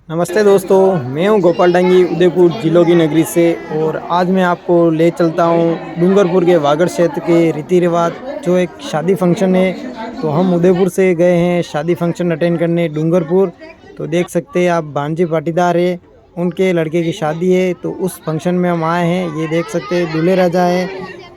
नमस्ते दोस्तों, मैं हूं गोपाल डांगी उदयपुर जिलों की नगरी से। और आज मैं आपको ले चलता हूं डूंगरपुर के वागड़ क्षेत्र के रीति रिवाज जो एक शादी फंक्शन है। तो हम उदयपुर से गए हैं शादी फंक्शन अटेंड करने डूंगरपुर। तो देख सकते हैं आप, भांजी पाटीदार है, उनके लड़के की शादी है। तो उस फंक्शन में हम आए हैं। ये देख सकते हैं दूल्हे राजा है,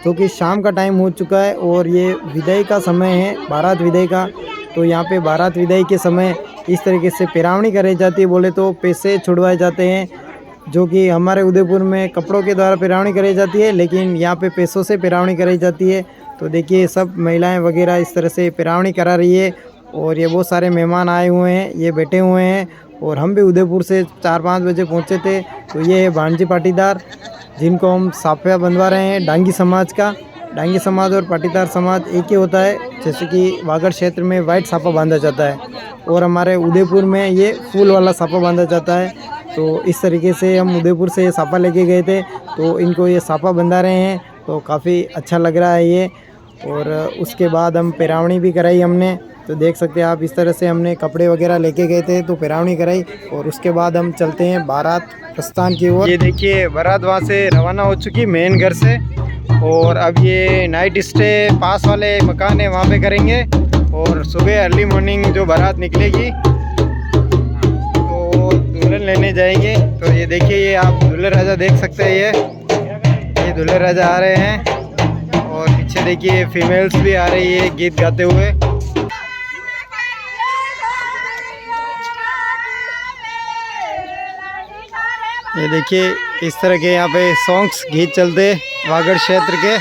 जो कि शाम का टाइम हो चुका है और ये विदाई का समय है, बारात विदाई का। तो यहाँ पे बारात विदाई के समय इस तरीके से पिरावनी कराई जाती है, बोले तो पैसे छुड़वाए जाते हैं। जो कि हमारे उदयपुर में कपड़ों के द्वारा पिरावनी कराई जाती है, लेकिन यहाँ पे पैसों से पिरावनी कराई जाती है। तो देखिए सब महिलाएं वगैरह इस तरह से पिरावनी करा रही है। और ये बहुत सारे मेहमान आए हुए हैं, ये बैठे हुए हैं। और हम भी उदयपुर से 4-5 बजे पहुँचे थे। तो ये है भांजी पाटीदार, जिनको हम साफिया बंधवा रहे हैं डांगी समाज का। डांगी समाज और पाटीदार समाज एक ही होता है। जैसे कि वागड़ क्षेत्र में वाइट साफा बांधा जाता है और हमारे उदयपुर में ये फूल वाला साफा बांधा जाता है। तो इस तरीके से हम उदयपुर से ये साफा लेके गए थे, तो इनको ये साफा बंधा रहे हैं। तो काफ़ी अच्छा लग रहा है ये। और उसके बाद हम पिरावनी भी कराई हमने। तो देख सकते हैं आप, इस तरह से हमने कपड़े वगैरह लेके गए थे, तो पिरावनी कराई। और उसके बाद हम चलते हैं बारात प्रस्थान की ओर। ये देखिए बारात वहाँ से रवाना हो चुकी मेन घर से। और अब ये नाइट स्टे पास वाले मकान है वहाँ पे करेंगे। और सुबह अर्ली मॉर्निंग जो बारात निकलेगी तो दुल्हन लेने जाएंगे। तो ये देखिए, ये आप दूल्हे राजा देख सकते हैं। ये दूल्हे राजा आ रहे हैं और पीछे देखिए फीमेल्स भी आ रही है गीत गाते हुए। ये देखिए इस तरह के यहाँ पे सॉन्ग्स गीत चलते वागड़ क्षेत्र के।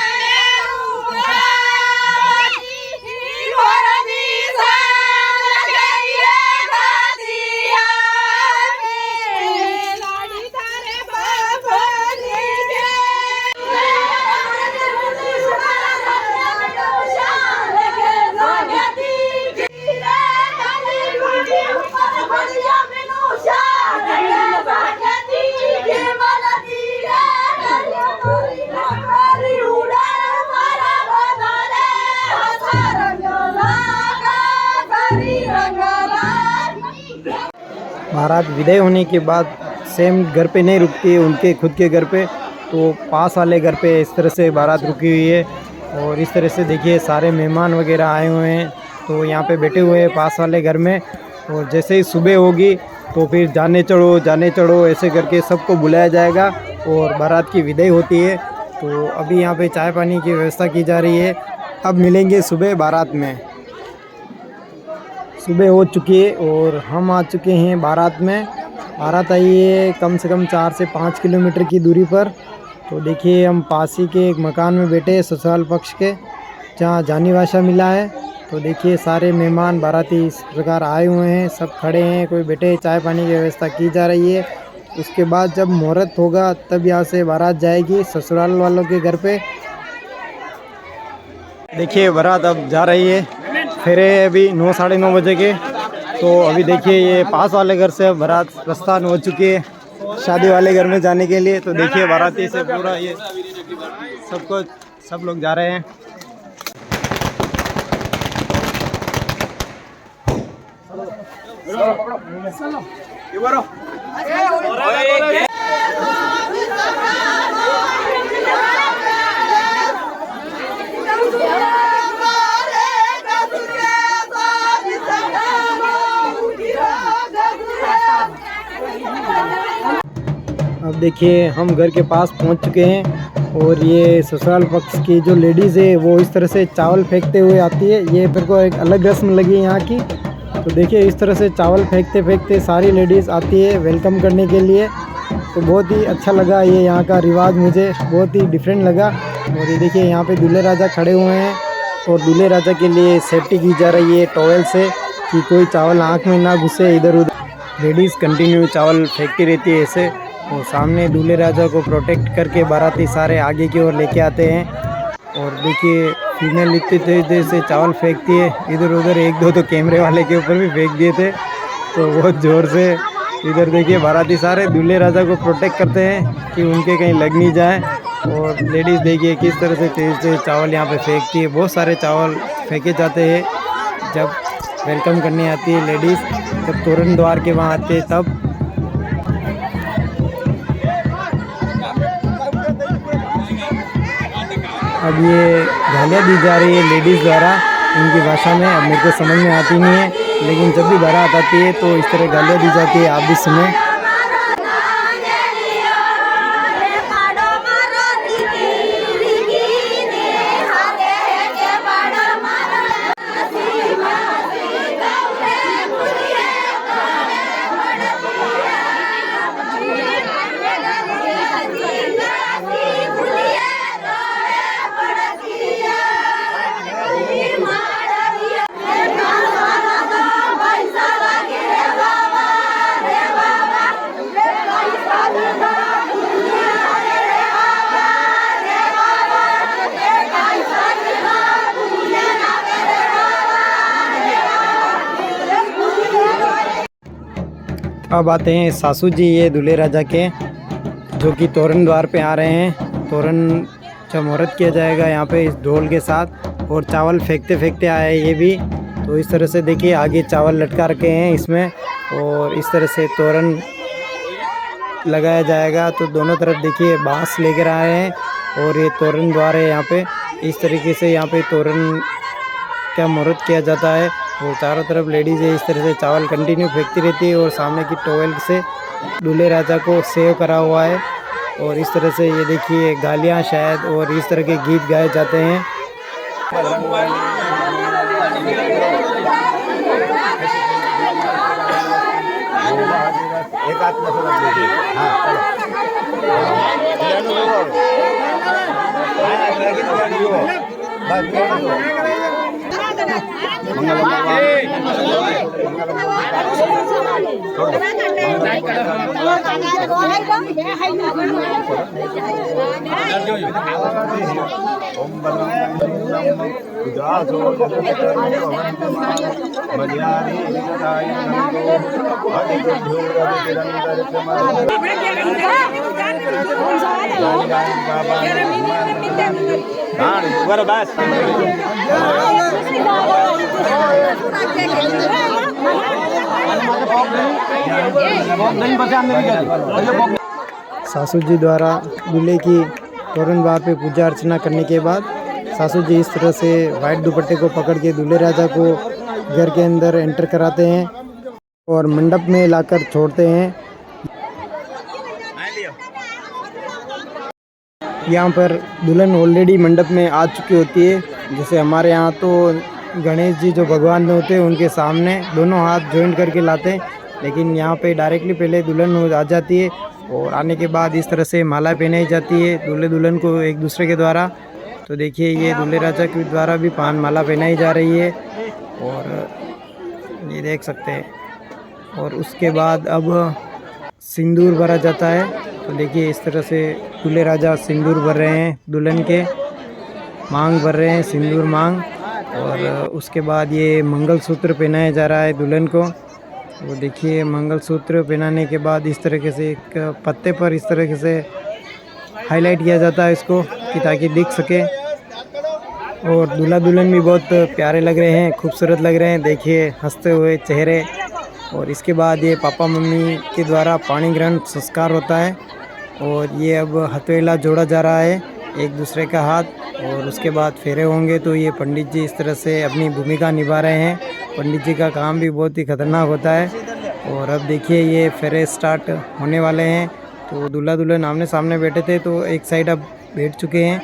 बारात विदाई होने के बाद सेम घर पे नहीं रुकती है, उनके खुद के घर पे। तो पास वाले घर पे इस तरह से बारात रुकी हुई है। और इस तरह से देखिए सारे मेहमान वगैरह आए हुए हैं, तो यहाँ पे बैठे हुए हैं पास वाले घर में। और जैसे ही सुबह होगी तो फिर जाने चढ़ो ऐसे करके सबको बुलाया जाएगा और बारात की विदाई होती है। तो अभी यहाँ पे चाय पानी की व्यवस्था की जा रही है। अब मिलेंगे सुबह बारात में। सुबह हो चुकी है और हम आ चुके हैं बारात में। बारात आई है कम से कम 4 से 5 किलोमीटर की दूरी पर। तो देखिए हम पास ही के एक मकान में बैठे हैं ससुराल पक्ष के, जहाँ जानी भाषा मिला है। तो देखिए सारे मेहमान बाराती इस प्रकार आए हुए हैं, सब खड़े हैं, कोई बैठे, चाय पानी की व्यवस्था की जा रही है। उसके बाद जब मुहूर्त होगा तब यहाँ से बारात जाएगी ससुराल वालों के घर पे। देखिए बारात अब जा रही है, फेरे अभी 9 साढ़े 9 बजे के। तो अभी देखिए ये पास वाले घर से बारात प्रस्थान हो चुकी है शादी वाले घर में जाने के लिए। तो देखिए बाराती से पूरा ये सब लोग जा रहे हैं। अब देखिए हम घर के पास पहुंच चुके हैं और ये ससुराल पक्ष की जो लेडीज़ है वो इस तरह से चावल फेंकते हुए आती है। ये मेरे को एक अलग रस्म लगी है यहाँ की। तो देखिए इस तरह से चावल फेंकते फेंकते सारी लेडीज़ आती है वेलकम करने के लिए। तो बहुत ही अच्छा लगा ये यहाँ का रिवाज, मुझे बहुत ही डिफरेंट लगा। और ये देखिए यहाँ पे दूल्हे राजा खड़े हुए हैं और दूल्हे राजा के लिए सेफ्टी की जा रही है टॉवेल से, कि कोई चावल आँख में ना घुसे इधर उधर। लेडीज़ कंटिन्यू चावल फेंकती रहती है ऐसे। और सामने दूल्हे राजा को प्रोटेक्ट करके बाराती सारे आगे की ओर लेके आते हैं। और देखिए फीमेल इतनी तेज़ से चावल फेंकती है इधर उधर। 1-2 तो कैमरे वाले के ऊपर भी फेंक दिए थे, तो बहुत ज़ोर से। इधर देखिए बाराती सारे दूल्हे राजा को प्रोटेक्ट करते हैं कि उनके कहीं लग नहीं जाए। और लेडीज़ देखिए किस तरह से तेज़ से चावल यहाँ पे फेंकती है। बहुत सारे चावल फेंके जाते हैं जब वेलकम करने आती है लेडीज़, जब तोरण द्वार के वहाँ आते हैं तब। अब ये गालियाँ दी जा रही है लेडीज़ द्वारा इनकी भाषा में। अब मेरे को समझ में आती नहीं है, लेकिन जब भी बारात आती है तो इस तरह गालियाँ दी जाती है। आप भी सुने। अब आते हैं सासू जी, ये दूल्हे राजा के, जो कि तोरण द्वार पे आ रहे हैं। तोरण जब मुहूर्त किया जाएगा यहाँ पे इस ढोल के साथ, और चावल फेंकते फेंकते आए ये भी। तो इस तरह से देखिए आगे चावल लटका रखे हैं इसमें, और इस तरह से तोरण लगाया जाएगा। तो दोनों तरफ देखिए बांस लेकर आए हैं, और ये तोरण द्वार है यहाँ पे। इस तरीके से यहाँ पे तोरण का मुहूर्त किया जाता है। और चारों तरफ लेडीज़ है, इस तरह से चावल कंटिन्यू फेंकती रहती है, और सामने की टॉवेल से दूल्हे राजा को सेव करा हुआ है। और इस तरह से ये देखिए गालियाँ शायद और इस तरह के गीत गाए जाते हैं। सासू जी द्वारा दूल्हे की तोरण द्वार पे पूजा अर्चना करने के बाद सासू जी इस तरह से वाइट दुपट्टे को पकड़ के दूल्हे राजा को घर के अंदर एंटर कराते हैं और मंडप में लाकर छोड़ते हैं। यहाँ पर दुल्हन ऑलरेडी मंडप में आ चुकी होती है। जैसे हमारे यहाँ तो गणेश जी जो भगवान होते हैं उनके सामने दोनों हाथ जॉइंट करके लाते हैं, लेकिन यहाँ पे डायरेक्टली पहले दुल्हन आ जाती है, और आने के बाद इस तरह से माला पहनाई जाती है दूल्हे दुल्हन को एक दूसरे के द्वारा। तो देखिए ये दूल्हे राजा के द्वारा भी पान माला पहनाई जा रही है, और ये देख सकते हैं। और उसके बाद अब सिंदूर भरा जाता है। तो देखिए इस तरह से दूल्हे राजा सिंदूर भर रहे हैं, दुल्हन के मांग भर रहे हैं, सिंदूर मांग। और उसके बाद ये मंगलसूत्र पहनाया जा रहा है दुल्हन को। वो देखिए मंगलसूत्र पहनाने के बाद इस तरीके से एक पत्ते पर इस तरीके से हाईलाइट किया जाता है इसको, कि ताकि दिख सके। और दूल्हा दुल्हन भी बहुत प्यारे लग रहे हैं, खूबसूरत लग रहे हैं, देखिए हंसते हुए चेहरे। और इसके बाद ये पापा मम्मी के द्वारा पाणी ग्रहण संस्कार होता है, और ये अब हथेला जोड़ा जा रहा है एक दूसरे का हाथ, और उसके बाद फेरे होंगे। तो ये पंडित जी इस तरह से अपनी भूमिका निभा रहे हैं। पंडित जी का काम भी बहुत ही खतरनाक होता है। और अब देखिए ये फेरे स्टार्ट होने वाले हैं। तो दूल्हा दुल्हन आमने सामने बैठे थे, तो एक साइड अब बैठ चुके हैं,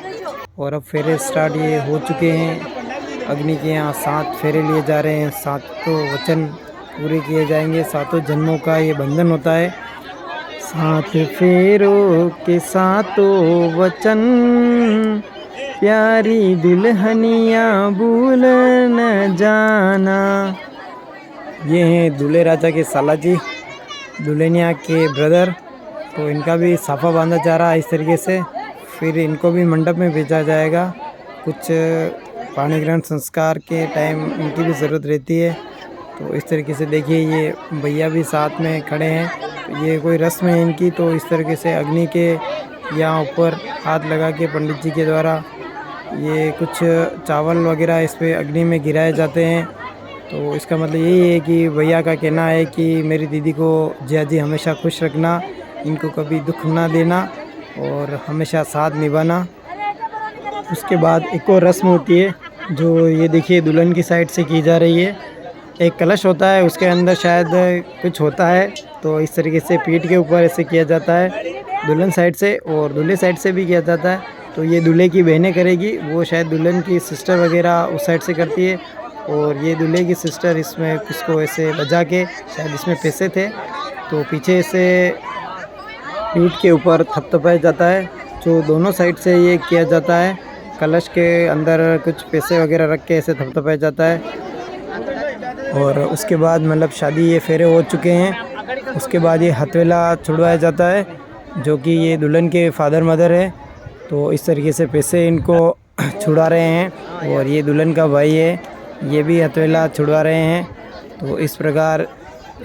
और अब फेरे स्टार्ट ये हो चुके हैं। अग्नि के यहाँ 7 फेरे लिए जा रहे हैं, 7 वचन पूरे किए जाएंगे। 7 जन्मों का ये बंधन होता है। 7 फेरों के 7 वचन, प्यारी दुल्हनिया भूल न जाना। ये हैं दूल्हे राजा के साला जी, दुल्हनिया के ब्रदर। तो इनका भी साफा बांधा जा रहा है इस तरीके से। फिर इनको भी मंडप में भेजा जाएगा। कुछ पाणी ग्रहण संस्कार के टाइम इनकी भी ज़रूरत रहती है। तो इस तरीके से देखिए ये भैया भी साथ में खड़े हैं। तो ये कोई रस्म है इनकी। तो इस तरीके से अग्नि के यहाँ ऊपर हाथ लगा के पंडित जी के द्वारा ये कुछ चावल वगैरह इस पे अग्नि में गिराए जाते हैं। तो इसका मतलब यही है कि भैया का कहना है कि मेरी दीदी को जिया जी हमेशा खुश रखना, इनको कभी दुख ना देना, और हमेशा साथ निभाना। उसके बाद एक और रस्म होती है जो ये देखिए दुल्हन की साइड से की जा रही है। एक कलश होता है, उसके अंदर शायद कुछ होता है, तो इस तरीके से पीठ के ऊपर ऐसे किया जाता है दुल्हन साइड से, और दूल्हे साइड से भी किया जाता है। तो ये दूल्हे की बहनें करेगी, वो शायद दुल्हन की सिस्टर वगैरह उस साइड से करती है, और ये दूल्हे की सिस्टर इसमें इसको ऐसे बजा के, शायद इसमें पैसे थे तो पीछे से पीठ के ऊपर थपथपाया जाता है, जो दोनों साइड से ये किया जाता है। कलश के अंदर कुछ पैसे वगैरह रख के ऐसे थपथपाया जाता है। और उसके बाद मतलब शादी ये फेरे हो चुके हैं, उसके बाद ये हथवेला छुड़वाया जाता है, जो कि ये दुल्हन के फादर मदर है, तो इस तरीके से पैसे इनको छुड़ा रहे हैं। और ये दुल्हन का भाई है, ये भी हथवेला छुड़वा रहे हैं। तो इस प्रकार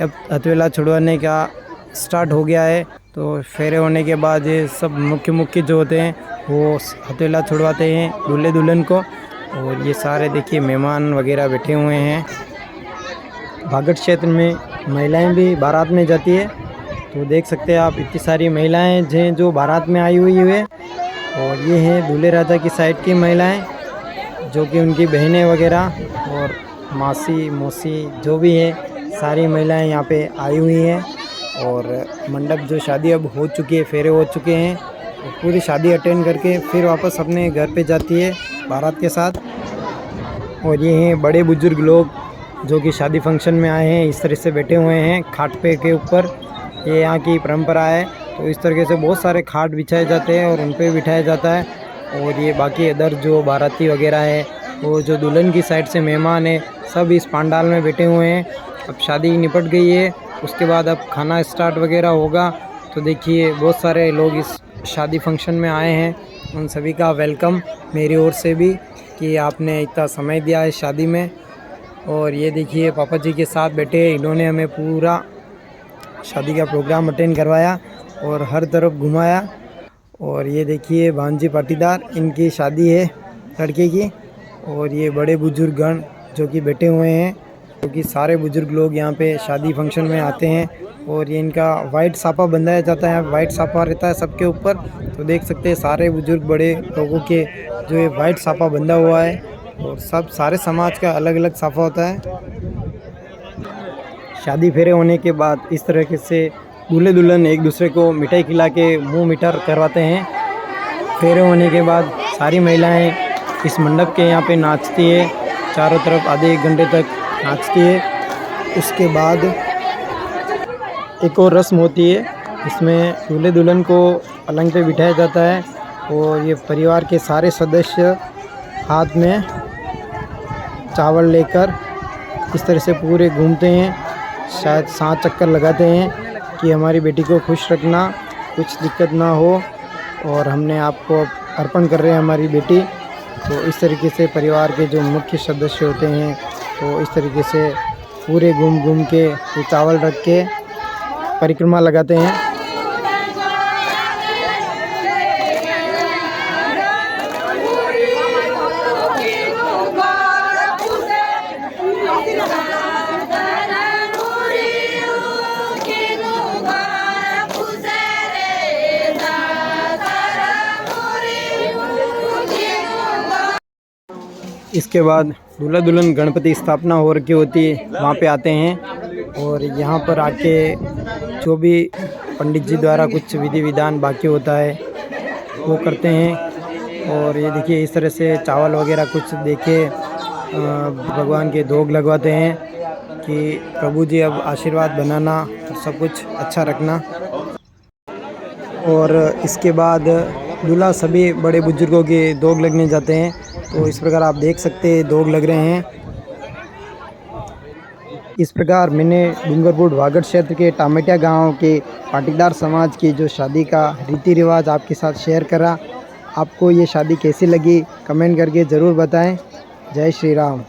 अब हथवेला छुड़वाने का स्टार्ट हो गया है। तो फेरे होने के बाद ये सब मुख्य जो होते हैं वो हथेला छुड़वाते हैं दूल्हे दुल्हन को। और ये सारे देखिए मेहमान वगैरह बैठे हुए हैं। वागड़ क्षेत्र में महिलाएं भी बारात में जाती है, तो देख सकते हैं आप इतनी सारी महिलाएं हैं जो बारात में आई हुई है। और ये हैं दूल्हे राजा की साइड की महिलाएं, जो कि उनकी बहनें वगैरह और मासी मौसी जो भी है, सारी महिलाएं यहाँ पे आई हुई हैं। और मंडप जो शादी अब हो चुकी है, फेरे हो चुके हैं, तो पूरी शादी अटेंड करके फिर वापस अपने घर पे जाती है बारात के साथ। और ये हैं बड़े बुजुर्ग लोग जो कि शादी फंक्शन में आए हैं, इस तरह से बैठे हुए हैं खाट पे के ऊपर। ये यहाँ की परंपरा है, तो इस तरीके से बहुत सारे खाट बिछाए जाते हैं और उन पे बिठाया जाता है। और ये बाकी इधर जो बाराती वगैरह है, वो जो दुल्हन की साइड से मेहमान है, सब इस पंडाल में बैठे हुए हैं। अब शादी निपट गई है, उसके बाद अब खाना स्टार्ट वगैरह होगा। तो देखिए बहुत सारे लोग इस शादी फंक्शन में आए हैं, उन सभी का वेलकम मेरी ओर से भी कि आपने इतना समय दिया है शादी में। और ये देखिए पापा जी के साथ बैठे, इन्होंने हमें पूरा शादी का प्रोग्राम अटेंड करवाया और हर तरफ घुमाया। और ये देखिए भांजी पाटीदार, इनकी शादी है लड़के की। और ये बड़े बुजुर्ग गण जो कि बैठे हुए हैं, क्योंकि सारे बुजुर्ग लोग यहाँ पे शादी फंक्शन में आते हैं। और ये इनका वाइट साफा बंधाया जाता है, वाइट साफा रहता है सबके ऊपर। तो देख सकते हैं सारे बुजुर्ग बड़े लोगों के जो ये वाइट साफा बंधा हुआ है, और सब सारे समाज का अलग अलग साफा होता है। शादी फेरे होने के बाद इस तरीके से दूल्हे दुल्हन एक दूसरे को मिठाई खिला के मुँह मीठा करवाते हैं। फेरे होने के बाद सारी महिलाएं इस मंडप के यहाँ पे नाचती है, चारों तरफ आधे 1 घंटे तक नाचती है। उसके बाद एक और रस्म होती है, इसमें दूल्हे दुल्हन को पलंग पे बिठाया जाता है, और ये परिवार के सारे सदस्य हाथ में चावल लेकर इस तरह से पूरे घूमते हैं, शायद 7 चक्कर लगाते हैं कि हमारी बेटी को खुश रखना, कुछ दिक्कत ना हो, और हमने आपको अर्पण कर रहे हैं हमारी बेटी। तो इस तरीके से परिवार के जो मुख्य सदस्य होते हैं, तो इस तरीके से पूरे घूम के ये चावल रख के परिक्रमा लगाते हैं। इसके बाद दूल्हा दुल्हन गणपति स्थापना हो रखी होती है, वहाँ पे आते हैं, और यहाँ पर आके जो भी पंडित जी द्वारा कुछ विधि विधान बाकी होता है वो करते हैं। और ये देखिए इस तरह से चावल वगैरह कुछ देके भगवान के भोग लगवाते हैं कि प्रभु जी अब आशीर्वाद बनाना और सब कुछ अच्छा रखना। और इसके बाद दूल्हा सभी बड़े बुजुर्गों के दोग लगने जाते हैं। तो इस प्रकार आप देख सकते हैं दोग लग रहे हैं। इस प्रकार मैंने डूंगरपुर वागड़ क्षेत्र के टामेटिया गांव के पाटीदार समाज की जो शादी का रीति रिवाज आपके साथ शेयर करा। आपको ये शादी कैसी लगी कमेंट करके ज़रूर बताएं। जय श्री राम।